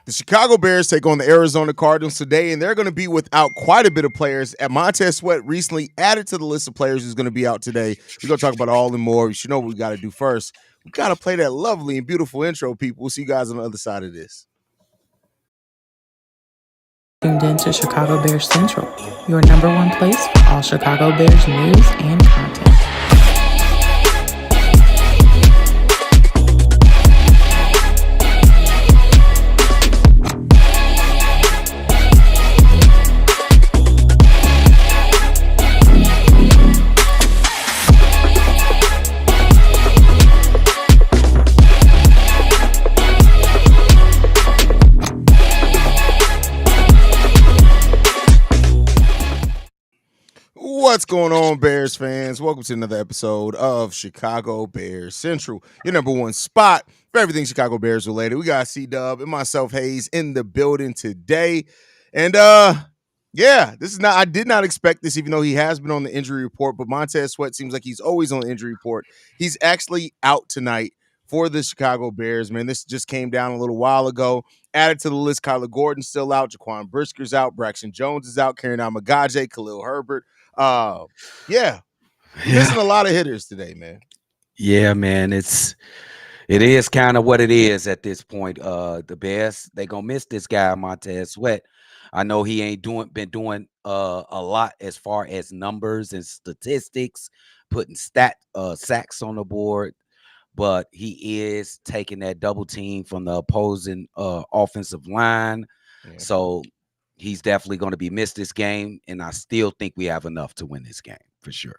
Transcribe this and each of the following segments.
The Chicago Bears take on the Arizona Cardinals today, and they're going to be without quite a bit of players. And Montez Sweat recently added to the list of players who's going to be out today. We're going to talk about all and more. You should know what we got to do first. We got to play that lovely and beautiful intro, people. We'll see you guys on the other side of this. Tuned in to Chicago Bears Central, your number one place for all Chicago Bears news and content. What's going on, Bears fans? Welcome to another episode of Chicago Bears Central, your number one spot for everything Chicago Bears related. We got C-Dub and myself, Hayes, in the building today. And this is not, I did not expect this, even though he has been on the injury report, but Montez Sweat seems like he's always on the injury report. He's actually out tonight for the Chicago Bears, man. This just came down a little while ago. Added to the list, Kyler Gordon's still out, Jaquan Brisker's out, Braxton Jones is out, Karen Amagaje, Khalil Herbert. Missing a lot of hitters today, man. Yeah, man. It is kind of what it is at this point. The Bears, they gonna miss this guy, Montez Sweat. I know he ain't been doing a lot as far as numbers and statistics, putting sacks on the board, but he is taking that double team from the opposing offensive line. Yeah. So he's definitely going to be missed this game, and I still think we have enough to win this game for sure.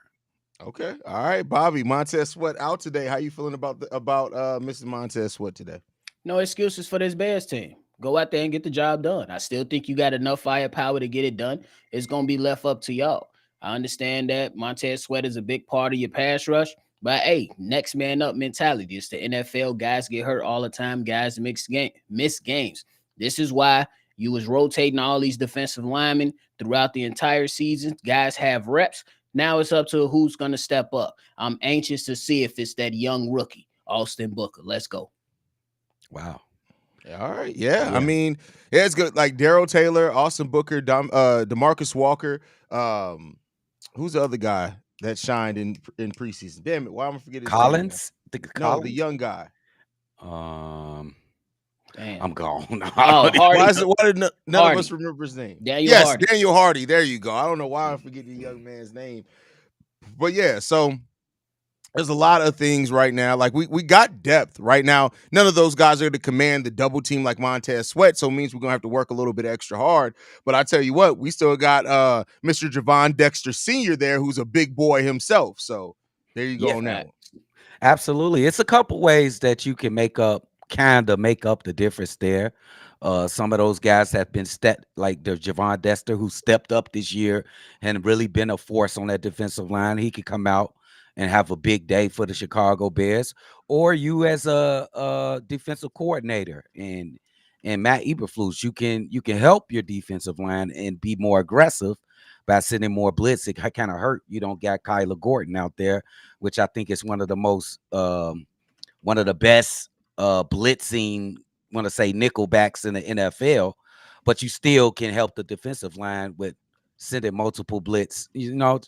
Okay, all right, Bobby. Montez Sweat out today. How you feeling about missing Montez Sweat today? No excuses for this Bears team. Go out there and get the job done. I still think you got enough firepower to get it done. It's going to be left up to y'all. I understand that Montez Sweat is a big part of your pass rush, but hey, next man up mentality. It's the NFL. Guys get hurt all the time. Guys miss games. This is why you was rotating all these defensive linemen throughout the entire season. Guys have reps. Now it's up to who's going to step up. I'm anxious to see if it's that young rookie, Austin Booker. Let's go. Wow. All right. Yeah. I mean, yeah, it's good. Like Darryl Taylor, Austin Booker, DeMarcus Walker. Who's the other guy that shined in preseason? Damn it. Why am I forgetting Collins? The young guy. Damn. I'm gone. Hardy. Why did none of us remember his name? Hardy. Daniel Hardy. There you go. I don't know why I'm forgetting the young man's name. But yeah, so there's a lot of things right now. Like we got depth right now. None of those guys are to command the double team like Montez Sweat, so it means we're going to have to work a little bit extra hard. But I tell you what, we still got Mr. Javon Dexter Sr. there, who's a big boy himself. So there you go now. Absolutely. It's a couple ways that you can make up the difference there. Some of those guys have been like the Javon Dexter, who stepped up this year and really been a force on that defensive line. He could come out and have a big day for the Chicago Bears, or you as a defensive coordinator and Matt Eberflus, you can help your defensive line and be more aggressive by sending more blitz. It kind of hurt you don't got Kyler Gordon out there, which I think is one of the best blitzing, want to say nickelbacks in the NFL, but you still can help the defensive line with sending multiple blitz,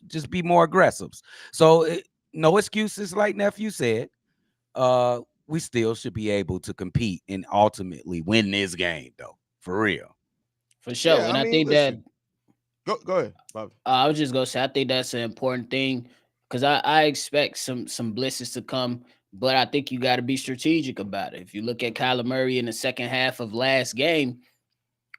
just be more aggressive. So no excuses, like Nephew said. We still should be able to compete and ultimately win this game, though, for real. For sure. Yeah, and I think listen, that go ahead, Bob. I was just gonna say I think that's an important thing because I expect some blitzes to come. But I think you got to be strategic about it. If you look at Kyler Murray in the second half of last game,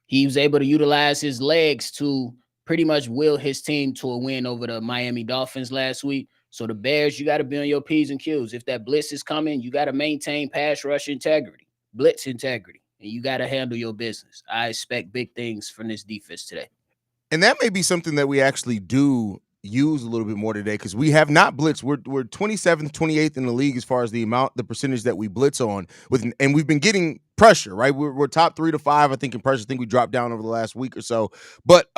he was able to utilize his legs to pretty much will his team to a win over the Miami Dolphins last week. So the Bears, you got to be on your P's and Q's. If that blitz is coming, you got to maintain pass rush integrity, blitz integrity, and you got to handle your business. I expect big things from this defense today. And that may be something that we actually do use a little bit more today because we have not blitzed. We're 27th, 28th in the league as far as the percentage that we blitz on and we've been getting pressure, right? We're top 3 to 5, I think, in pressure. I think we dropped down over the last week or so. But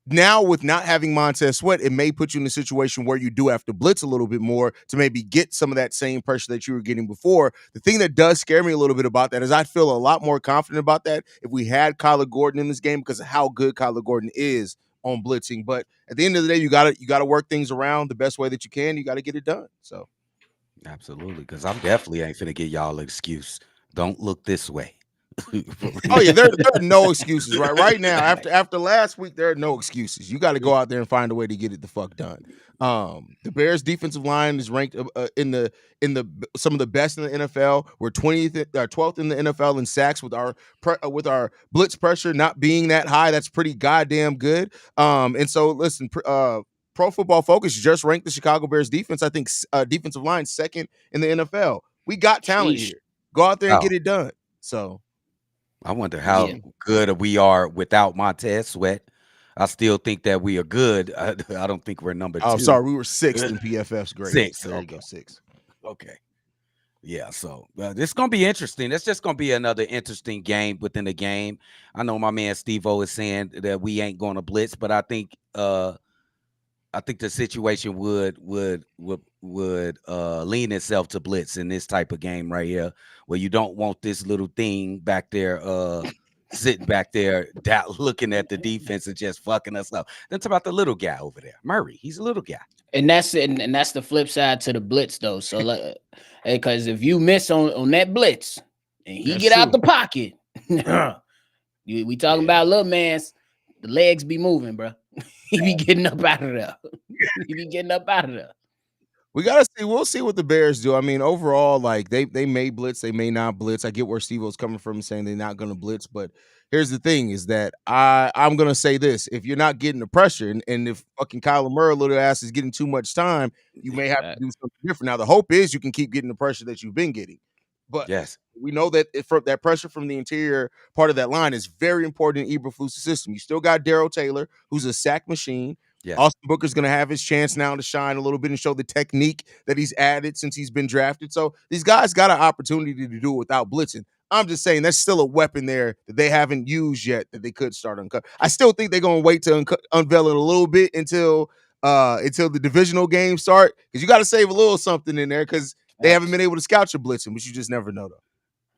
Now, with not having Montez Sweat, it may put you in a situation where you do have to blitz a little bit more to maybe get some of that same pressure that you were getting before. The thing that does scare me a little bit about that is I feel a lot more confident about that if we had Kyler Gordon in this game because of how good Kyler Gordon is on blitzing. But at the end of the day, you gotta work things around the best way that you can. You got to get it done. So Absolutely, because I'm definitely ain't finna get y'all an excuse. Don't look this way. For oh real. yeah, there are no excuses right now. After last week, there are no excuses. You got to go out there and find a way to get it the fuck done. The Bears defensive line is ranked in the some of the best in the NFL. We're 20th, 12th in the NFL in sacks with our blitz pressure not being that high. That's pretty goddamn good. And so listen, Pro Football Focus just ranked the Chicago Bears defense. I think defensive line second in the NFL. We got talent Sheesh. here. Go out there and Oh, get it done. So. I wonder Yeah. how good we are without Montez Sweat. I still think that we are good. I don't think we're number Oh, 2. sorry, we were 6th in PFF's grades. 6. So there you Okay. go, 6. Okay. Yeah, so this is gonna be interesting. It's just gonna be another interesting game within the game. I know my man Steve-O is saying that we ain't gonna blitz, but I think the situation would lean itself to blitz in this type of game right here, where you don't want this little thing back there sitting back there looking at the defense and just fucking us up. That's about the little guy over there, Murray. He's a little guy. And that's the flip side to the blitz though. So like, because if you miss on that blitz and he That's get out true. the pocket, we talking about little man's the legs be moving, bro. He be getting up out of there. He be getting up out of there. We gotta see. We'll see what the Bears do. I mean, overall, like they may blitz, they may not blitz. I get where Steve-O's coming from saying they're not gonna blitz, but here's the thing: is that I'm gonna say this: if you're not getting the pressure, and if fucking Kyler Murray little ass is getting too much time, you may have to do something different. Now, the hope is you can keep getting the pressure that you've been getting, but Yes. we know that that pressure from the interior part of that line is very important in Eberflus's system. You still got Darrell Taylor, who's a sack machine. Yes. Austin Booker's going to have his chance now to shine a little bit and show the technique that he's added since he's been drafted. So these guys got an opportunity to do it without blitzing. I'm just saying that's still a weapon there that they haven't used yet that they could start uncover. I still think they're going to wait to unveil it a little bit until the divisional games start because you got to save a little something in there because they haven't been able to scout your blitzing, but you just never know though.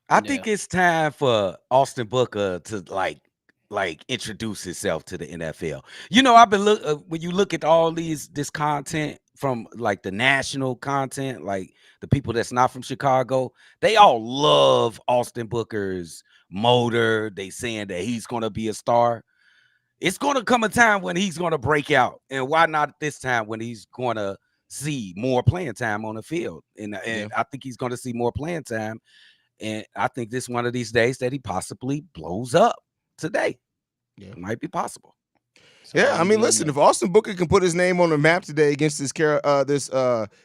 I think it's time for Austin Booker to like introduce himself to the NFL. You know, I've been when you look at all this content from like the national content, like the people that's not from Chicago, they all love Austin Booker's motor. They saying that he's going to be a star. It's going to come a time when he's going to break out, and why not at this time when he's going to see more playing time on the field? And I think he's going to see more playing time. And I think this one of these days that he possibly blows up today. Yeah, it might be possible. So yeah, I mean, listen, if Austin Booker can put his name on the map today against this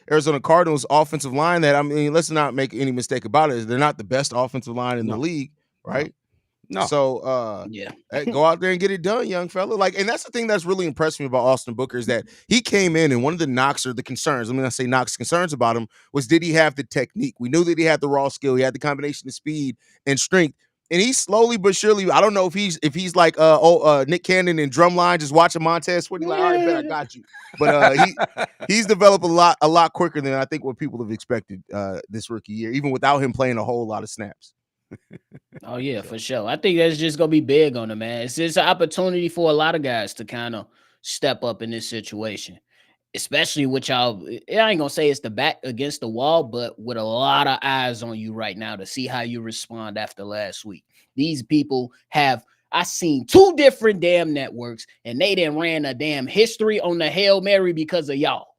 Arizona Cardinals offensive line, that I mean, let's not make any mistake about it. They're not the best offensive line in the league, right? No. So go out there and get it done, young fella. Like, and that's the thing that's really impressed me about Austin Booker is that he came in and one of the knocks or the concerns, I mean, I say knocks, concerns about him was did he have the technique? We knew that he had the raw skill, he had the combination of speed and strength. And he's slowly but surely, I don't know if he's like Nick Cannon and Drumline just watching Montez Sweat. He's like, all right, bet I got you. But he's developed a lot quicker than I think what people have expected this rookie year, even without him playing a whole lot of snaps. Oh yeah, for sure. I think that's just gonna be big on him, man. It's just an opportunity for a lot of guys to kind of step up in this situation, especially with y'all. I ain't gonna say it's the back against the wall, but with a lot of eyes on you right now to see how you respond after last week. These people I seen 2 different damn networks, and they didn't ran a damn history on the Hail Mary because of y'all.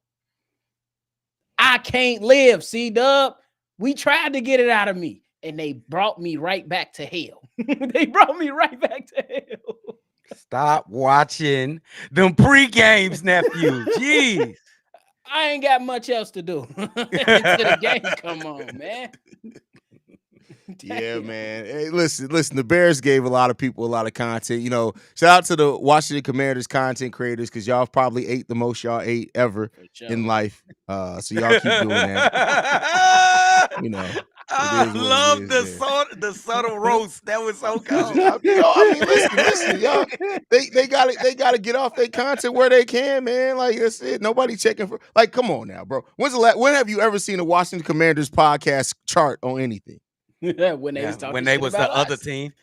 I can't live, C-Dub. We tried to get it out of me. And they brought me right back to hell. They brought me right back to hell. Stop watching them pre-games, nephew. Jeez. I ain't got much else to do until the game come on, man. Yeah, man. Hey, listen. The Bears gave a lot of people a lot of content. You know, shout out to the Washington Commanders content creators because y'all probably ate the most y'all ate ever in life. So y'all keep doing that. You know, I is what it love is there. the subtle roast. That was so cold. I mean, listen, y'all. They got it. They got to get off their content where they can, man. Like that's it. Nobody checking for. Like, come on now, bro. When have you ever seen a Washington Commanders podcast chart on anything? When they Yeah, was when talking they shit was the about other us. team,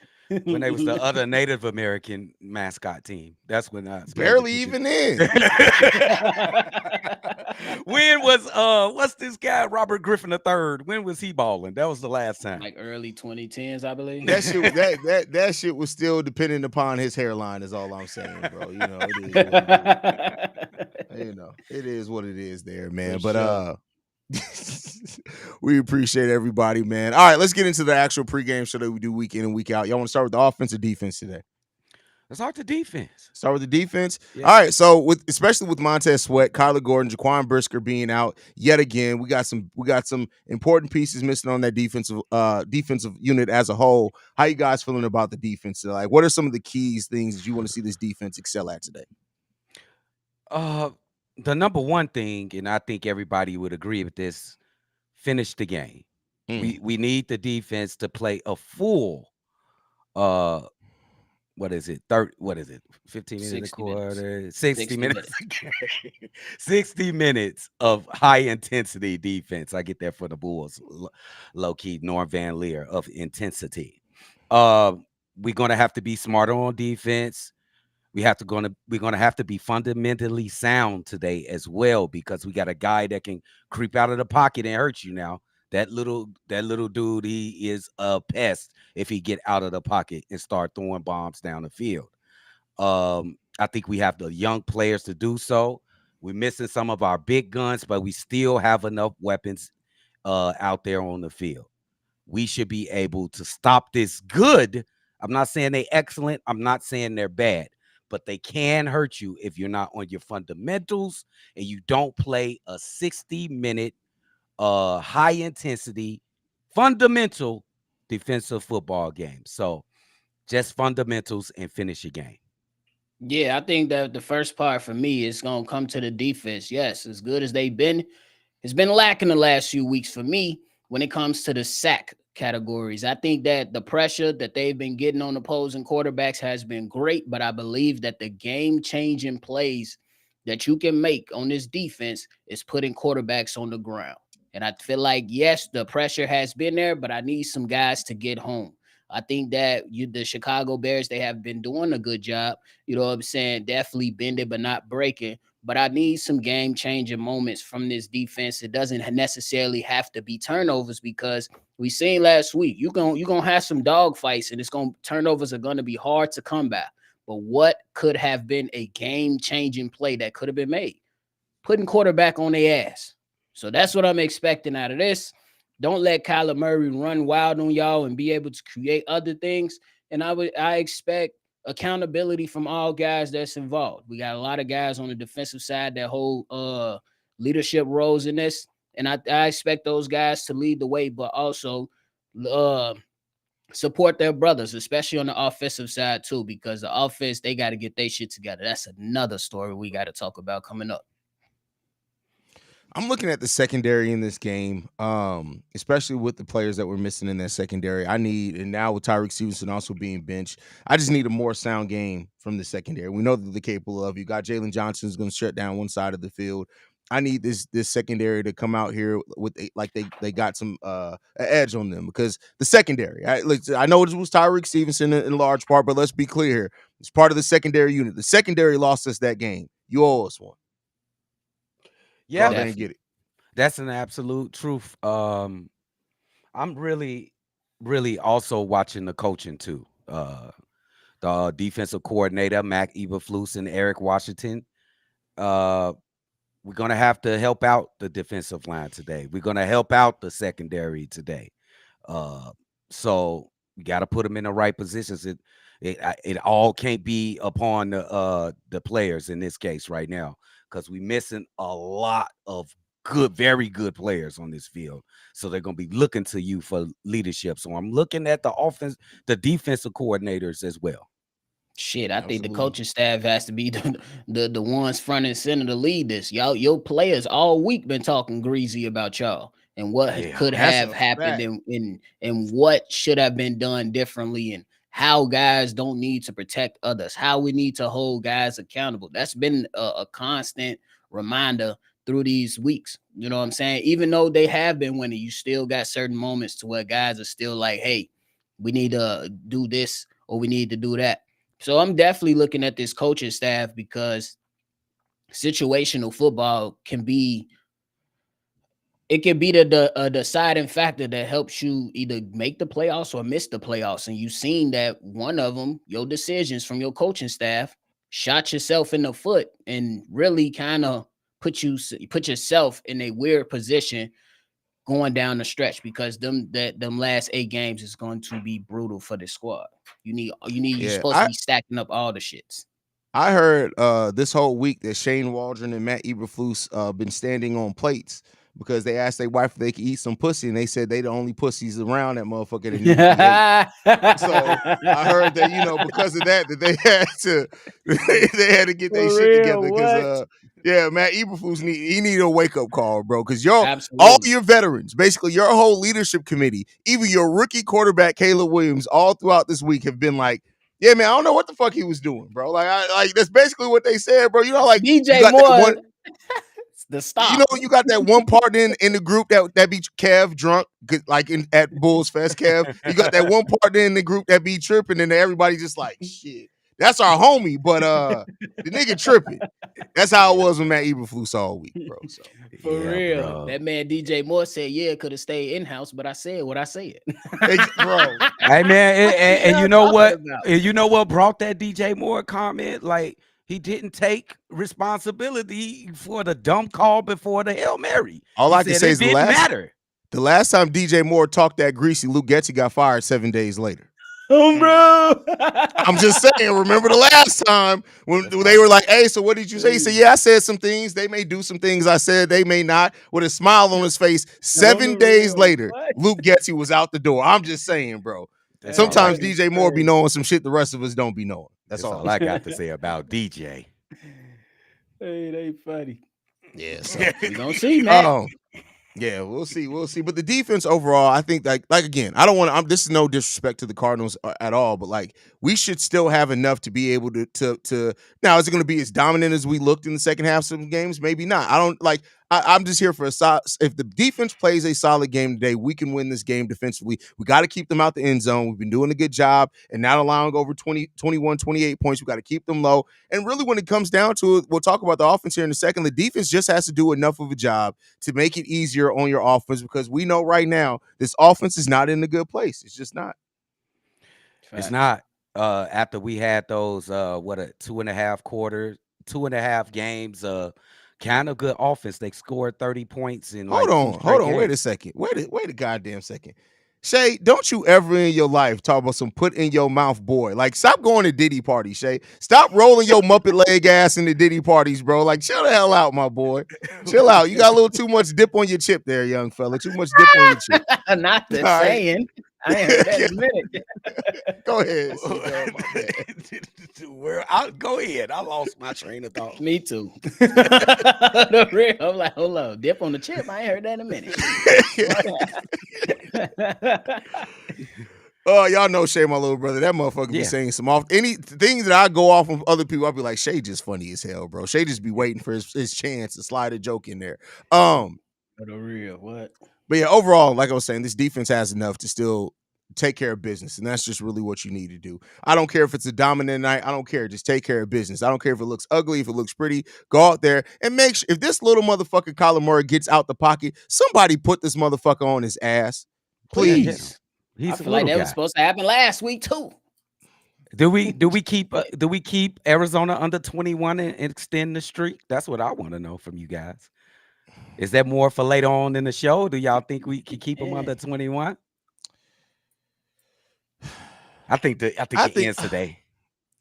when they was the other Native American mascot team. That's when I paid Barely attention. even in. When was what's this guy Robert Griffin III? When was he balling? That was the last time. Like early 2010s, I believe. That shit. That shit was still dependent upon his hairline. Is all I'm saying, bro. You know, it is what it is. You know, it is what it is there, man. For But sure. we appreciate everybody, man. All right, let's get into the actual pregame show that we do week in and week out. Y'all want to start with the offense or defense today? Let's start the defense. Start with the defense. Yeah. All right, so especially with Montez Sweat, Kyler Gordon, Jaquan Brisker being out yet again, we got some important pieces missing on that defensive unit as a whole. How you guys feeling about the defense? Like, what are some of the keys things that you want to see this defense excel at today? The number one thing, and I think everybody would agree with this, finish the game. We need the defense to play a full what is it? 15 minutes a 60 minutes. quarter, 60 60 minutes. minutes. 60 minutes of high intensity defense. I get that for the Bulls. Low key, Norm Van Leer of intensity. We're gonna have to be smarter on defense. We're gonna have to be fundamentally sound today as well, because we got a guy that can creep out of the pocket and hurt you now. That little dude, he is a pest if he get out of the pocket and start throwing bombs down the field. I think we have the young players to do so. We're missing some of our big guns, but we still have enough weapons out there on the field. We should be able to stop this good. I'm not saying they're excellent. I'm not saying they're bad, but they can hurt you if you're not on your fundamentals and you don't play a 60-minute high intensity fundamental defensive football game. So just fundamentals and finish your game. Yeah, I think that the first part for me is going to come to the defense. Yes, as good as they've been, it's been lacking the last few weeks for me when it comes to the sack categories. I think that the pressure that they've been getting on opposing quarterbacks has been great, but I believe that the game-changing plays that you can make on this defense is putting quarterbacks on the ground. And I feel like, yes, the pressure has been there, but I need some guys to get home. I think that the Chicago Bears, they have been doing a good job. You know what I'm saying? Definitely bending, but not breaking. But I need some game-changing moments from this defense. It doesn't necessarily have to be turnovers, because we seen last week you're gonna have some dog fights, and turnovers are gonna be hard to come by. But what could have been a game-changing play that could have been made? Putting quarterback on their ass. So that's what I'm expecting out of this. Don't let Kyler Murray run wild on y'all and be able to create other things. And I expect accountability from all guys that's involved. We got a lot of guys on the defensive side that hold leadership roles in this. And I expect those guys to lead the way, but also support their brothers, especially on the offensive side too, because the offense, they got to get their shit together. That's another story we got to talk about coming up. I'm looking at the secondary in this game, especially with the players that we're missing in that secondary. And now with Tyreek Stevenson also being benched, I just need a more sound game from the secondary. We know that they're capable of. You got Jalen Johnson who's going to shut down one side of the field. I need this secondary to come out here with they got some an edge on them, because the secondary. I know it was Tyreek Stevenson in large part, but let's be clear here. It's part of the secondary unit. The secondary lost us that game. You owe us one. Yeah, they didn't get it. That's an absolute truth. I'm really, really also watching the coaching too. The defensive coordinator, Mac Eberflus and Eric Washington. We're gonna have to help out the defensive line today. We're gonna help out the secondary today. So we got to put them in the right positions. It all can't be upon the players in this case right now, because we're missing a lot of very good players on this field. So they're gonna be looking to you for leadership. So I'm looking at the defensive coordinators as well. Shit, I think the coaching staff has to be the ones front and center to lead this. Your players all week been talking greasy about y'all. and what Yeah. could That's have a happened fact. and what should have been done differently, and how guys don't need to protect others, how we need to hold guys accountable. That's been a constant reminder through these weeks. You know what I'm saying? Even though they have been winning, you still got certain moments to where guys are still like, hey, we need to do this or we need to do that. So I'm definitely looking at this coaching staff because situational football can be the deciding factor that helps you either make the playoffs or miss the playoffs. And you've seen that one of them, your decisions from your coaching staff, shot yourself in the foot and really kind of put yourself in a weird position going down the stretch, because them last 8 games is going to be brutal for the squad. You're Yeah, supposed to be stacking up all the shits. I heard this whole week that Shane Waldron and Matt Eberflus been standing on plates because they asked their wife if they could eat some pussy, and they said they the only pussies around that motherfucker that need to be ate. So I heard that, because of that they had to they had to get their For shit real, together because what? yeah, Matt Eberflus needed a wake up call, bro. Because all Absolutely. your veterans, basically your whole leadership committee, even your rookie quarterback Caleb Williams, all throughout this week have been like, yeah, man, I don't know what the fuck he was doing, bro. Like that's basically what they said, bro. Like you DJ got that one. Moore, the stop. You got that one partner in the group that be Kev drunk, like at Bulls Fest, Kev. You got that one partner in the group that be tripping, and everybody just like, shit, that's our homie, but the nigga tripping. That's how it was with Matt Eberflus all week, bro. So For Yeah, real. bro. That man DJ Moore said, yeah, could have stayed in-house, but I said what I said. bro, Hey man, and you Y'all know talking what? about? And you know what brought that DJ Moore comment? Like he didn't take responsibility for the dumb call before the Hail Mary. all He I can said say it is didn't matter. the last time DJ Moore talked that greasy, Luke Getzey got fired 7 days later. Bro. I'm just saying, remember the last time when they were like, hey, so what did you say? He said, yeah, I said some things. They may do some things I said, they may not, with a smile on his face. 7 days later, What? Luke Getzey was out the door. I'm just saying, bro. That's all Sometimes I DJ Moore be knowing some shit the rest of us don't be knowing. That's all. I got to say about DJ. Hey, they funny. Yeah, so We gonna see, man. yeah, we'll see. But the defense overall, I think like again, I don't want to. This is no disrespect to the Cardinals at all, but like we should still have enough to be able to. Now, is it going to be as dominant as we looked in the second half of some games? Maybe not. I don't like. I'm just here for a solid. If the defense plays a solid game today, we can win this game defensively. We got to keep them out the end zone. We've been doing a good job and not allowing over 20, 21, 28 points. We got to keep them low. And really, when it comes down to it, we'll talk about the offense here in a second. The defense just has to do enough of a job to make it easier on your offense, because we know right now this offense is not in a good place. It's just not. It's not. After we had those 2.5 quarters, 2.5 games, kind of good offense. They scored 30 points in like Hold on. Wait a second. Wait a goddamn second. Shay, don't you ever in your life talk about some put in your mouth boy. Like, stop going to Diddy parties, Shay. Stop rolling your Muppet leg ass into Diddy parties, bro. Like, chill the hell out, my boy. Chill out. You got a little too much dip on your chip there, young fella. Too much dip on your chip. Not the All right. saying. I ain't heard that in a minute. Go ahead. Go ahead. I lost my train of thought. Me too. The real, I'm like, hold on, dip on the chip. I ain't heard that in a minute. Oh, y'all know Shay, my little brother. That motherfucker be saying some any things that I go off of other people. I'll be like, Shay just funny as hell, bro. Shay just be waiting for his chance to slide a joke in there. The real, what? But yeah, overall, like I was saying, this defense has enough to still take care of business, and that's just really what you need to do. I don't care if it's a dominant night. I don't care. Just take care of business. I don't care if it looks ugly, if it looks pretty. Go out there and make sure, if this little motherfucker Kyler Murray gets out the pocket, somebody put this motherfucker on his ass. Please. He's I feel like that was supposed to happen last week too. Do we keep Arizona under 21 and extend the streak? That's what I want to know from you guys. Is that more for later on in the show? Do y'all think we can keep them under 21? I think it ends today.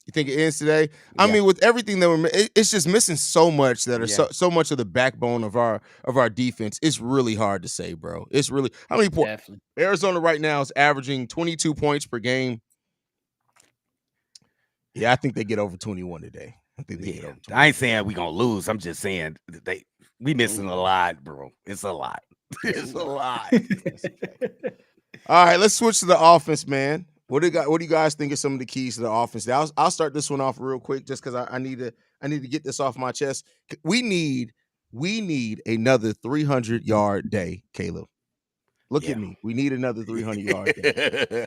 You think it ends today? Yeah. I mean, with everything that it's just missing so much that are so much of the backbone of our defense. It's really hard to say, bro. It's really how many points? Arizona right now is averaging 22 points per game. Yeah, I think they get over 21 today. I think they get over 21. I ain't saying we gonna lose. I'm just saying we missing a lot, bro. It's a lot. It's a lot. All right, let's switch to the offense, man. What do you guys think are some of the keys to the offense? I'll start this one off real quick, just because I need to get this off my chest. We need another 300-yard day, Caleb. Look Yeah. at me. We need another 300-yard day.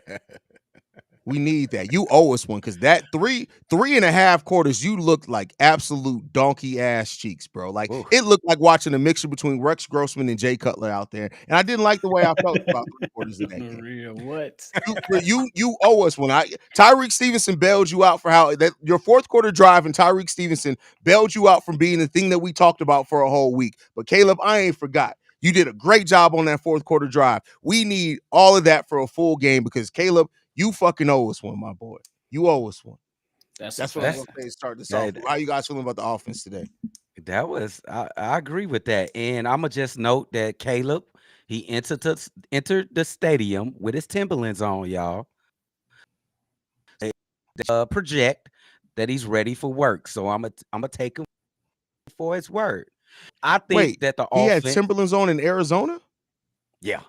We need that. You owe us one, because that three and a half quarters, you looked like absolute donkey ass cheeks, bro. Like Ooh. it looked like watching a mixture between Rex Grossman and Jay Cutler out there. And I didn't like the way I felt about 3 quarters of that game. Real what? You owe us one. Tyreek Stevenson bailed you out for your fourth quarter drive, and Tyreek Stevenson bailed you out from being the thing that we talked about for a whole week. But Caleb, I ain't forgot. You did a great job on that fourth quarter drive. We need all of that for a full game, because Caleb, you fucking owe us one, my boy. You owe us one. That's what I'm going to say to start this off. How you guys feeling about the offense today? That was I agree with that. And I'ma just note that Caleb, he entered the stadium with his Timberlands on, y'all. Project that he's ready for work. So I'm gonna take him for his word. I think that the he offense had Timberlands on in Arizona? Yeah.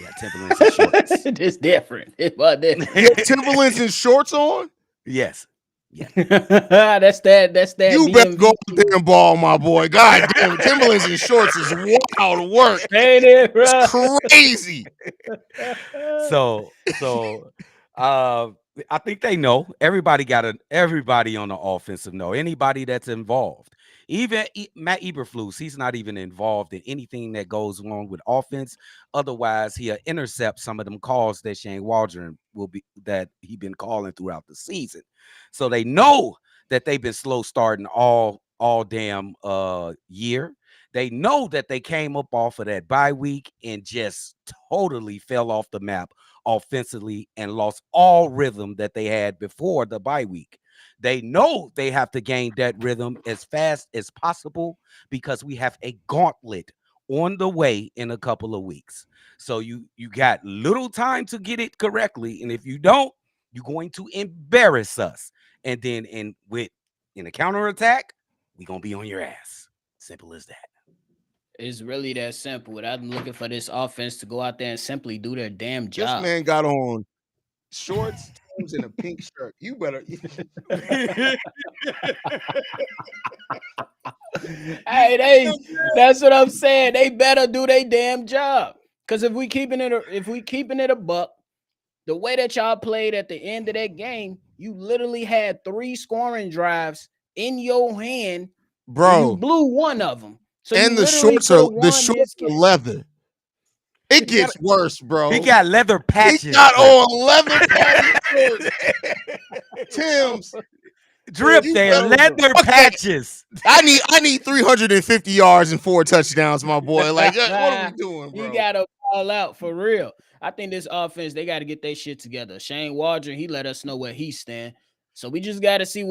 Yeah, Timberlands and shorts. It's different. It's about different. You had Timberlands and shorts on? Yes. Yeah. That's that. You better go out there and ball, my boy. God damn, Timberlands and shorts is wild work. Ain't it, bro? It's crazy. So I think they know. Everybody on the offensive know. Anybody that's involved. Even Matt Eberflus, he's not even involved in anything that goes wrong with offense. Otherwise, he'll intercept some of them calls that Shane Waldron that he been calling throughout the season. So they know that they've been slow starting all damn year. They know that they came up off of that bye week and just totally fell off the map offensively and lost all rhythm that they had before the bye week. They know they have to gain that rhythm as fast as possible, because we have a gauntlet on the way in a couple of weeks. So you got little time to get it correctly, and if you don't, you're going to embarrass us. And then in a counterattack, we're gonna be on your ass. Simple as that. It's really that simple. I'm looking for this offense to go out there and simply do their damn job. This man got on shorts, Timbs, and a pink shirt. You better. Hey, that's what I'm saying. They better do their damn job. Because if we keeping it a buck, the way that y'all played at the end of that game, you literally had 3 scoring drives in your hand, bro. You blew one of them. So and the shorts are leather. It gets worse, bro. He got leather patches. He got on leather patches. Tim's drip there, leather patches. I need 350 yards and 4 touchdowns, my boy. Like, what are we doing, bro? You gotta ball out for real. I think this offense, they got to get their shit together. Shane Waldron, he let us know where he stand. So we just got to see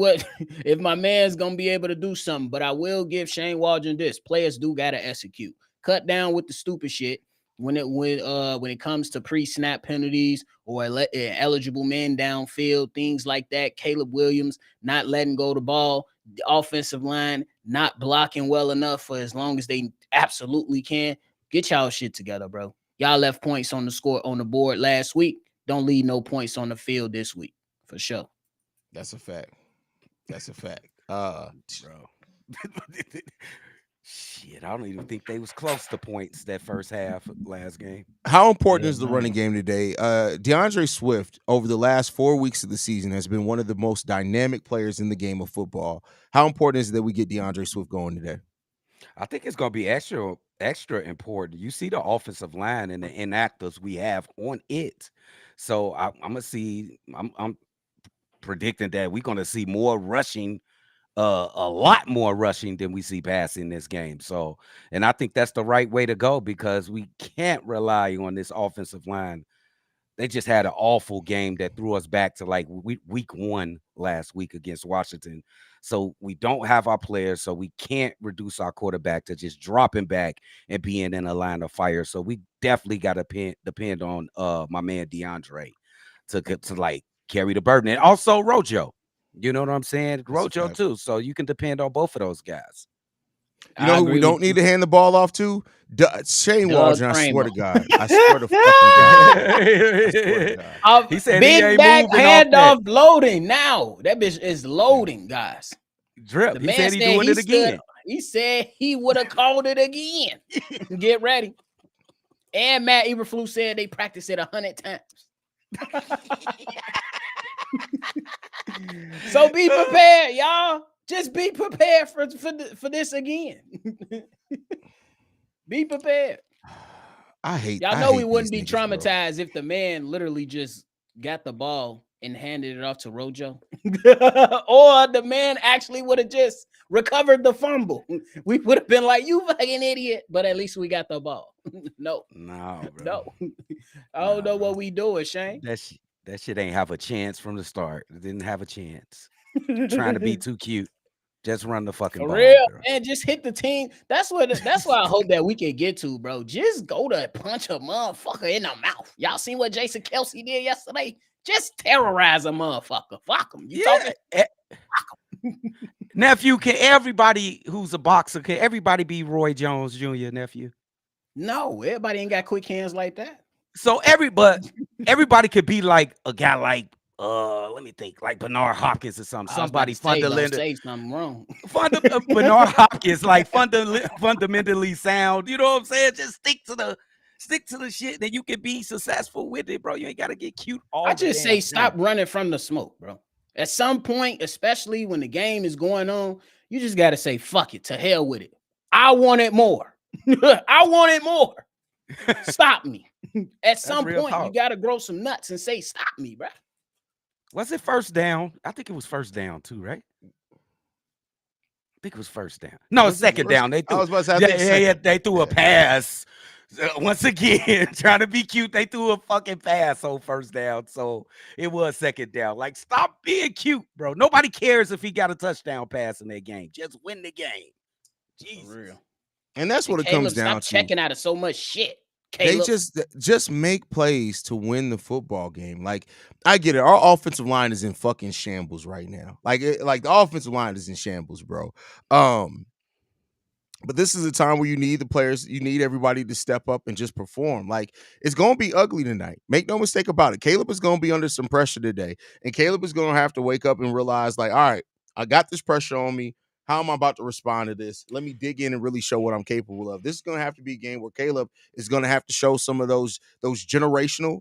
if my man's gonna be able to do something. But I will give Shane Waldron this: players do gotta execute. Cut down with the stupid shit when it comes to pre-snap penalties or eligible men downfield, things like that. Caleb Williams not letting go the ball, the offensive line not blocking well enough for as long as they absolutely can. Get y'all shit together, bro. Y'all left points on the board last week. Don't leave no points on the field this week, for sure. That's a fact. Bro. Shit, I don't even think they was close to points that first half last game. How important is the running game today? DeAndre Swift, over the last 4 weeks of the season, has been one of the most dynamic players in the game of football. How important is it that we get DeAndre Swift going today? I think it's going to be extra important. You see the offensive line and the inactives we have on it. So I'm going to see, I'm predicting that we're going to see more rushing, a lot more rushing than we see passing this game. So, and I think that's the right way to go, because we can't rely on this offensive line. They just had an awful game that threw us back to like week 1 last week against Washington. So we don't have our players, so we can't reduce our quarterback to just dropping back and being in a line of fire. So we definitely got to depend on my man DeAndre to like carry the burden, and also Rojo. You know what I'm saying? Rojo too. So you can depend on both of those guys. You know I who we agree with don't need you. to hand the ball off to? Shane Doug Waldron. I swear Kramer. to God. I swear to fucking God. I swear to God. He said he Big ain't back moving off that handoff loading now. That bitch is loading, guys. drip. The He man said he said doing he it stood. again. He said he would have called it again. Get ready. And Matt Eberflus said they practiced it 100 times. So be prepared, y'all. Just be prepared for this again. Be prepared. Y'all know we hate these wouldn't be niggas, bro. traumatized if the man literally just got the ball and handed it off to Rojo. Or the man actually would have just recovered the fumble. We would have been like, you fucking idiot. But at least we got the ball. No, No, bro. no. I don't know bro. what we doing, Shane. That shit ain't have a chance from the start. It didn't have a chance. Trying to be too cute. Just run the fucking For ball, real, bro. man. Just hit the team. That's what I hope that we can get to, bro. Just go to punch a motherfucker in the mouth. Y'all seen what Jason Kelsey did yesterday? Just terrorize a motherfucker. Fuck him. You talking? Nephew, can everybody who's a boxer, can everybody be Roy Jones Jr., nephew? No, everybody ain't got quick hands like that. So everybody could be like a guy like let me think, like Bernard Hopkins or something. I was about Somebody to say, don't fundamental say something wrong. Bernard Hopkins, like fundamentally sound. You know what I'm saying? Just stick to the shit that you can be successful with it, bro. You ain't gotta get cute all I the just say damn stop time. running from the smoke, bro. At some point, especially when the game is going on, you just got to say, fuck it, to hell with it. I want it more. I want it more. Stop me. At some real point, you talk. got to grow some nuts and say, stop me, bro. Was it first down? I think it was first down too, right? I think it was first down. No, Was it second first? down. They I threw. was about to say, I think second. They threw a Yeah. pass. Once again, trying to be cute, they threw a fucking pass on first down. So it was second down. Like, stop being cute, bro. Nobody cares if he got a touchdown pass in that game. Just win the game. Jesus. For real. And that's And what it comes Caleb, down stop to. checking out of so much shit. They Caleb. just make plays to win the football game. Like, I get it. Our offensive line is in fucking shambles right now. Like the offensive line is in shambles, bro. But this is a time where you need the players, you need everybody to step up and just perform. Like, it's gonna be ugly tonight. Make no mistake about it. Caleb is gonna be under some pressure today, and Caleb is gonna have to wake up and realize, like, all right, I got this pressure on me. How am I about to respond to this? Let me dig in and really show what I'm capable of. This is gonna have to be a game where Caleb is gonna have to show some of those generational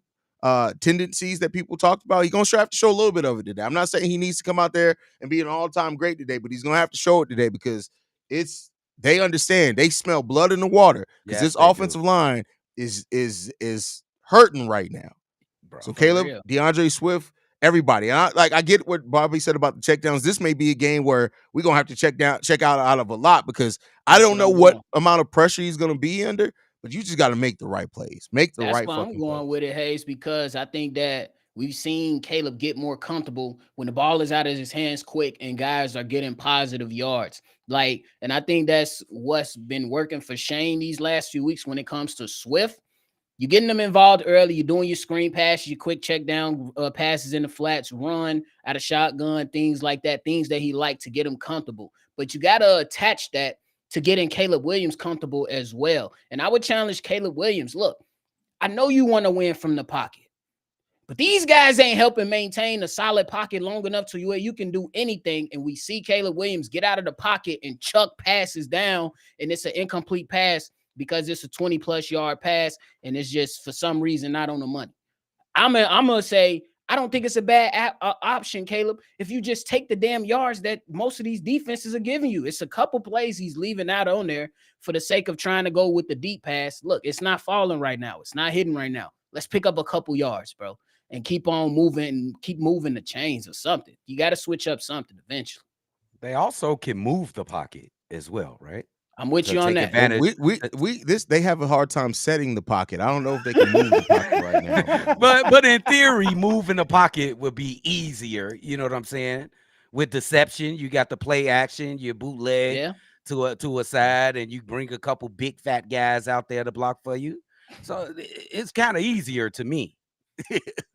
tendencies that people talked about. He's gonna have to show a little bit of it today. I'm not saying he needs to come out there and be an all-time great today, but he's gonna have to show it today because they understand. They smell blood in the water because Yes, this they do, offensive line is hurting right now. bro. So For Caleb, real. DeAndre Swift, everybody. And I get what Bobby said about the checkdowns. This may be a game where we're gonna have to check out of a lot because I That's don't what know I'm what going. amount of pressure he's gonna be under, but you just gotta make the right plays. Make the That's right why I'm fucking plays. going with it, Hayes, because I think that we've seen Caleb get more comfortable when the ball is out of his hands quick and guys are getting positive yards. Like, and I think that's what's been working for Shane these last few weeks when it comes to Swift. You're getting them involved early. You're doing your screen passes, your quick check down passes in the flats, run out of shotgun, things like that, things that he liked to get him comfortable. But you got to attach that to getting Caleb Williams comfortable as well. And I would challenge Caleb Williams. Look, I know you want to win from the pocket, but these guys ain't helping maintain a solid pocket long enough to where you can do anything. And we see Caleb Williams get out of the pocket and chuck passes down, and it's an incomplete pass because it's a 20-plus yard pass, and it's just for some reason not on the money. I'm gonna say I don't think it's a bad option, Caleb, if you just take the damn yards that most of these defenses are giving you. It's a couple plays he's leaving out on there for the sake of trying to go with the deep pass. Look, it's not falling right now. It's not hitting right now. Let's pick up a couple yards, bro, and keep on moving, keep moving the chains or something. You got to switch up something eventually. They also can move the pocket as well, right? I'm with To you on take that. advantage. They have a hard time setting the pocket. I don't know if they can move the pocket right now. but in theory, moving the pocket would be easier. You know what I'm saying? With deception, you got the play action, you bootleg Yeah. to a side, and you bring a couple big fat guys out there to block for you. So it's kind of easier to me.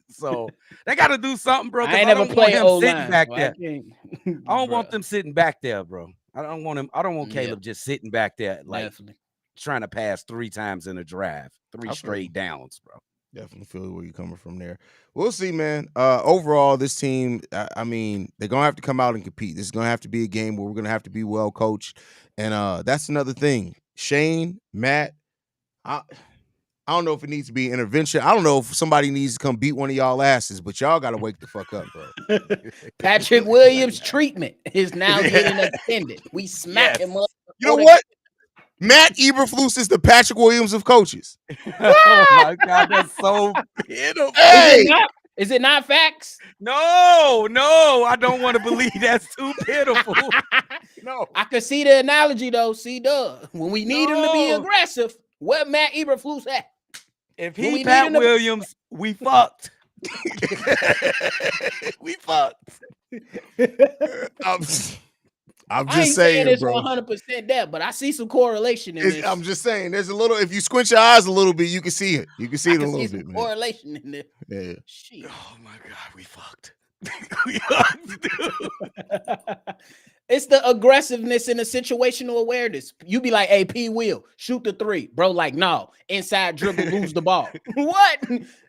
So they got to do something, bro. I Because ain't I never don't want played him O sitting line, back so I there. can't. I don't want Bruh. them sitting back there, bro. I don't want him. I don't want Yeah, Caleb just sitting back there like definitely. trying to pass 3 times in a drive, three I feel you. straight downs, bro. Definitely feel where you're coming from there. We'll see, man. Overall, this team, I mean, they're gonna have to come out and compete. This is gonna have to be a game where we're gonna have to be well coached, and that's another thing. Shane, Matt, I don't know if it needs to be intervention. I don't know if somebody needs to come beat one of y'all asses, but y'all got to wake the fuck up, bro. Patrick Williams' treatment is now getting extended. We smack him up. You know what? Matt Eberflus is the Patrick Williams of coaches. Oh my God, that's so pitiful. Hey! Is it not facts? No, I don't want to believe that's too pitiful. No. I could see the analogy though. See, when we need him to be No. aggressive, where Matt Eberflus at? If When we he Pat need him to- Williams, we fucked. We fucked. I'm I ain't just saying saying, it's bro. 100% that, but I see some correlation in this. I'm just saying, there's a little. If you squint your eyes a little bit, you can see it. You can see I it a can little see bit, some man. correlation in this. Yeah. Shit. Oh my God, we fucked. We fucked, dude. It's the aggressiveness and the situational awareness. You be like, hey, P. Will, shoot the 3. Bro, like, no. Inside dribble, lose the ball. What?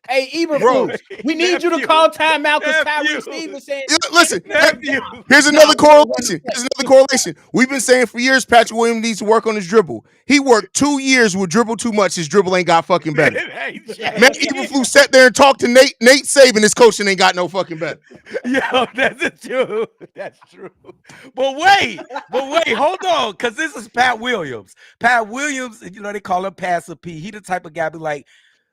Hey, Eberflus, we need you to call timeout because Tyree Stevenson. Listen, Nephew. here's another correlation. Here's another correlation. We've been saying for years Patrick Williams needs to work on his dribble. He worked 2 years with dribble too much. His dribble ain't got fucking better. Matt Eberflus sat there and talked to Nate Saban. His coaching ain't got no fucking better. Yo, that's true. That's true. But wait, hold on, because this is Pat Williams. Pat Williams, you know, they call him Passer P. He the type of guy be like,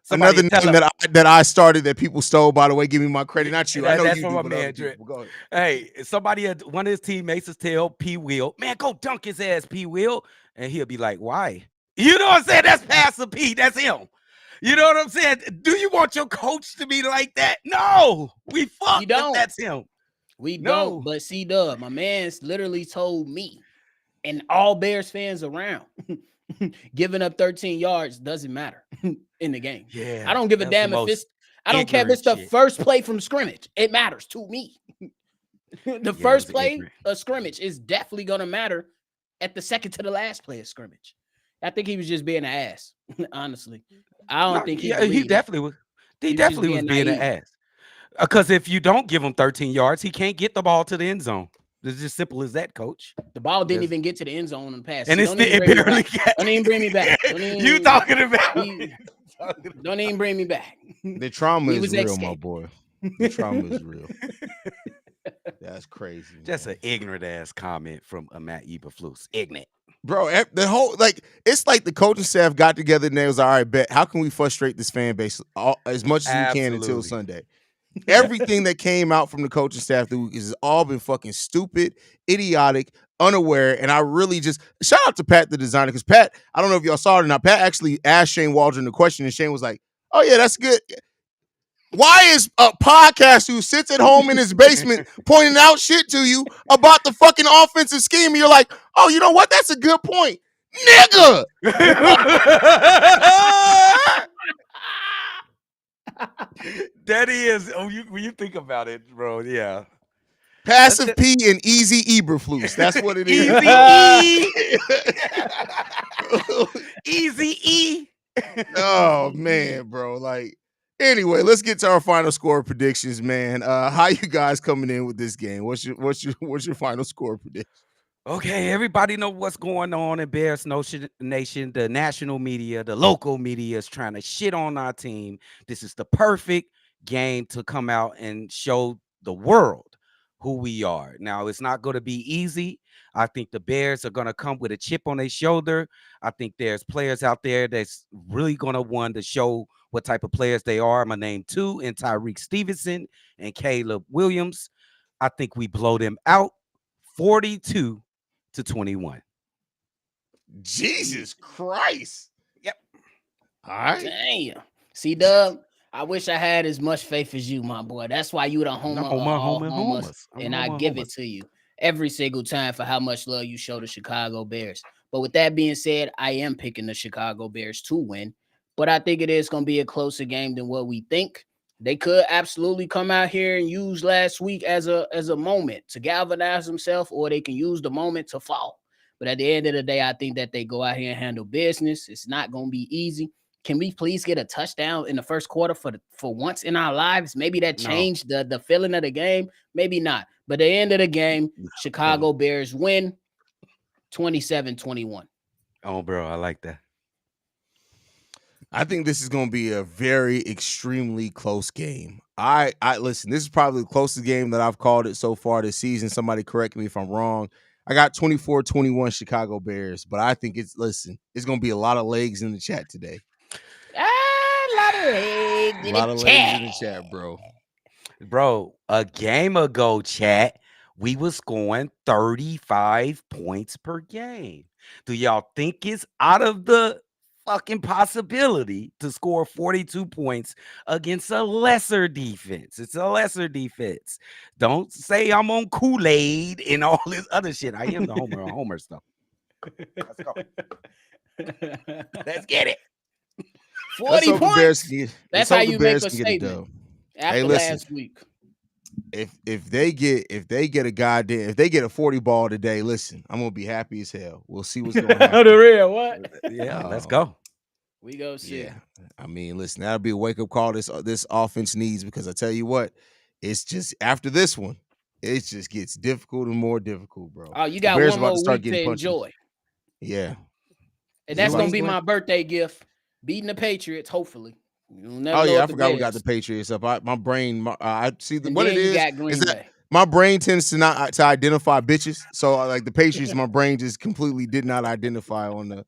another name that I started that people stole, by the way. Give me my credit, not you. I know that's you from do, my but man other people. Go ahead. Hey, somebody, one of his teammates is tell P. Will, man, go dunk his ass, P. Will. And he'll be like, why? You know what I'm saying? That's Passer P. That's him. You know what I'm saying? Do you want your coach to be like that? No, we fucked. You don't. That's him. We No. don't. But see, Dub, my man's literally told me and all Bears fans around, giving up 13 yards doesn't matter in the game. Yeah, I don't give a damn if it's. I don't care if it's the first play from scrimmage. It matters to me. The first play of scrimmage is definitely going to matter at the second to the last play of scrimmage. I think he was just being an ass, honestly. I don't think he definitely was. He definitely was being an ass. Because if you don't give him 13 yards, he can't get the ball to the end zone. It's just simple as that, coach. The ball didn't even get to the end zone in the pass. And don't even bring me back. You talking about? Don't even bring me back. The trauma is real, my boy. The trauma is real. That's crazy. Just an ignorant ass comment from a Matt Eberflus. Ignorant. Bro, the whole it's like the coaching staff got together and they was all right, bet how can we frustrate this fan base as much as we can until Sunday? Everything that came out from the coaching staff has all been fucking stupid, idiotic, unaware. And I really just shout out to Pat, the designer, because Pat, I don't know if y'all saw it or not. Pat actually asked Shane Waldron the question, and Shane was like, "Oh yeah, that's good." Why is a podcast who sits at home in his basement pointing out shit to you about the fucking offensive scheme? And you're like, oh, you know what? That's a good point, nigga. That is, when you think about it, bro, yeah. Passive P and Easy Eberflus. That's what it is. Easy E. Oh man, bro. Like, anyway, let's get to our final score predictions, man. How you guys coming in with this game? What's your final score prediction? Okay, everybody know what's going on in Bears Nation. The national media, the local media is trying to shit on our team. This is the perfect game to come out and show the world who we are. Now, it's not going to be easy. I think the Bears are going to come with a chip on their shoulder. I think there's players out there that's really going to want to show what type of players they are. I'm going to name 2 in Tyreek Stevenson and Caleb Williams. I think we blow them out 42-21. Jesus Christ. Yep. All right. Damn. See, Doug, I wish I had as much faith as you, my boy. That's why you the homer, and I give it to you every single time for how much love you show the Chicago Bears. But with that being said, I am picking the Chicago Bears to win, but I think it is going to be a closer game than what we think. They could absolutely come out here and use last week as a moment to galvanize themselves, or they can use the moment to fall. But at the end of the day, I think that they go out here and handle business. It's not going to be easy. Can we please get a touchdown in the first quarter for once in our lives? Maybe that No. changed the feeling of the game. Maybe not. But at the end of the game, Chicago Bears win 27-21. Oh, bro, I like that. I think this is going to be a very extremely close game. I listen, this is probably the closest game that I've called it so far this season. Somebody correct me if I'm wrong. I got 24-21 Chicago Bears, but I think it's going to be a lot of legs in the chat today. A lot of legs in the chat, bro. Bro, a game ago, chat, we was scoring 35 points per game. Do y'all think it's out of the fucking possibility to score 42 points against a lesser defense? It's a lesser defense. Don't say I'm on Kool-Aid and all this other shit. I am the homer on Homer stuff. Let's go. Let's get it. 40 points. That's how you make a statement. After last week. If they get a 40 ball today, listen, I'm gonna be happy as hell. We'll see what's going to happen. The real what? Yeah, let's go. We go see. Yeah, I mean, listen, that'll be a wake up call this offense needs, because I tell you what, it's just after this one, it just gets difficult and more difficult, bro. Oh, you got one more week to enjoy. Yeah, and that's gonna be my birthday gift. Beating the Patriots, hopefully. I forgot we got the Patriots up. My brain, I see what it is. Is that my brain tends to not to identify bitches. So like the Patriots, my brain just completely did not identify on the.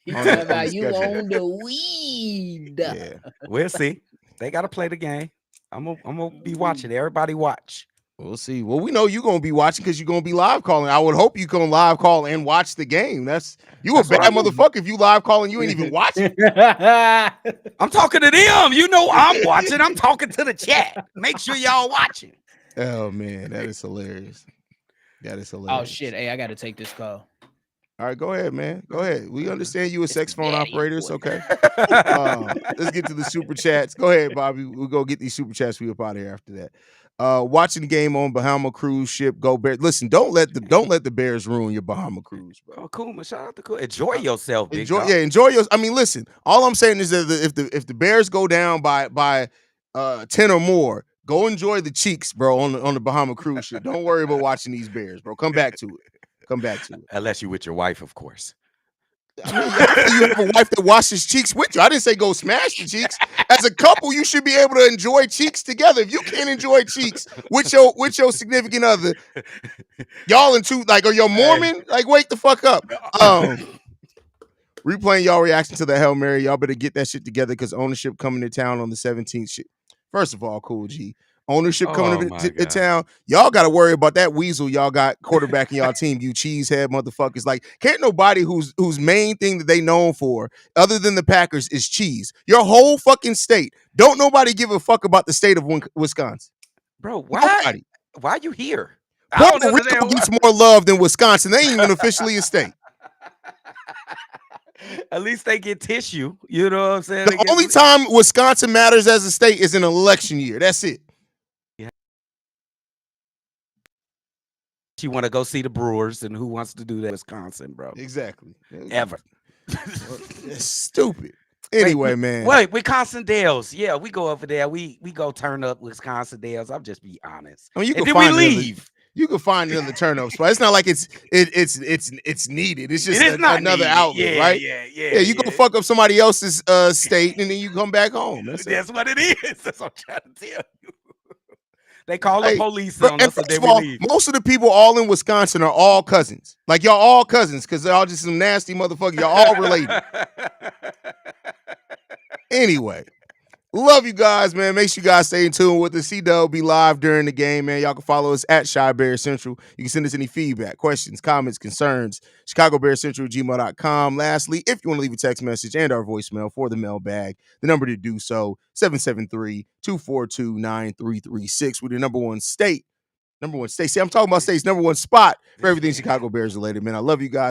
You on the weed. Yeah, we'll see. They got to play the game. I'm gonna be watching. Everybody watch. We'll see. Well, we know you're gonna be watching because you're gonna be live calling. I would hope you can live call and watch the game. That's a bad motherfucker if you live calling, you ain't even watching. I'm talking to them. You know I'm watching. I'm talking to the chat. Make sure y'all watching. Oh man, that is hilarious. That is hilarious. Oh shit. Hey, I gotta take this call. All right, go ahead, man. Go ahead. We understand you a sex phone operator. It's okay. Let's get to the super chats. Go ahead, Bobby. We'll go get these super chats. We up out of here after that. Watching the game on Bahama cruise ship. Go Bears. Listen, don't let the Bears ruin your Bahama cruise, bro. Oh, cool. Shout out to cool. Enjoy yourself, big enjoy your. I mean, listen. All I'm saying is that if the Bears go down by 10 or more, go enjoy the cheeks, bro, on the Bahama cruise ship. Don't worry about watching these Bears, bro. Come back to it. Unless you're with your wife, of course. I mean, you have a wife that washes cheeks with you. I didn't say go smash the cheeks. As a couple, you should be able to enjoy cheeks together. If you can't enjoy cheeks with your significant other, y'all or your Mormon, like wake the fuck up. Replaying y'all reaction to the Hail Mary. Y'all better get that shit together because ownership coming to town on the 17th. Shit. First of all, Cool G. Ownership coming to town. Y'all got to worry about that weasel y'all got quarterbacking y'all team, you cheesehead motherfuckers. Like, can't nobody whose main thing that they known for, other than the Packers, is cheese. Your whole fucking state. Don't nobody give a fuck about the state of Wisconsin. Bro, why are you here? Puerto Rico gets more love than Wisconsin. They ain't even officially a state. At least they get tissue. You know what I'm saying? The only time Wisconsin matters as a state is an election year. That's it. You want to go see the Brewers, and who wants to do that? Wisconsin, bro. Exactly. Ever. It's stupid. Anyway, man. Wait, Wisconsin Dales. Yeah, we go over there. We go turn up Wisconsin Dales. I'll just be honest. I mean, and then we leave. You can find another turn up spot. It's not like it's needed. It's just another outlet, right? Yeah. You go fuck up somebody else's state, and then you come back home. That's what it is. That's what I'm trying to tell you. They call the police on us, and then we leave. Most of the people all in Wisconsin are all cousins. Like, y'all all cousins because they're all just some nasty motherfuckers. Y'all all related. Anyway, love you guys, man. Make sure you guys stay in tune with the C-Dub. Be live during the game, man. Y'all can follow us at Shy Bear Central. You can send us any feedback, questions, comments, concerns. ChicagoBearCentral@gmail.com. Lastly, if you want to leave a text message and our voicemail for the mailbag, the number to do so, 773-242-9336. We're the number one state. See, I'm talking about states, number one spot for everything Chicago Bears related, man. I love you guys.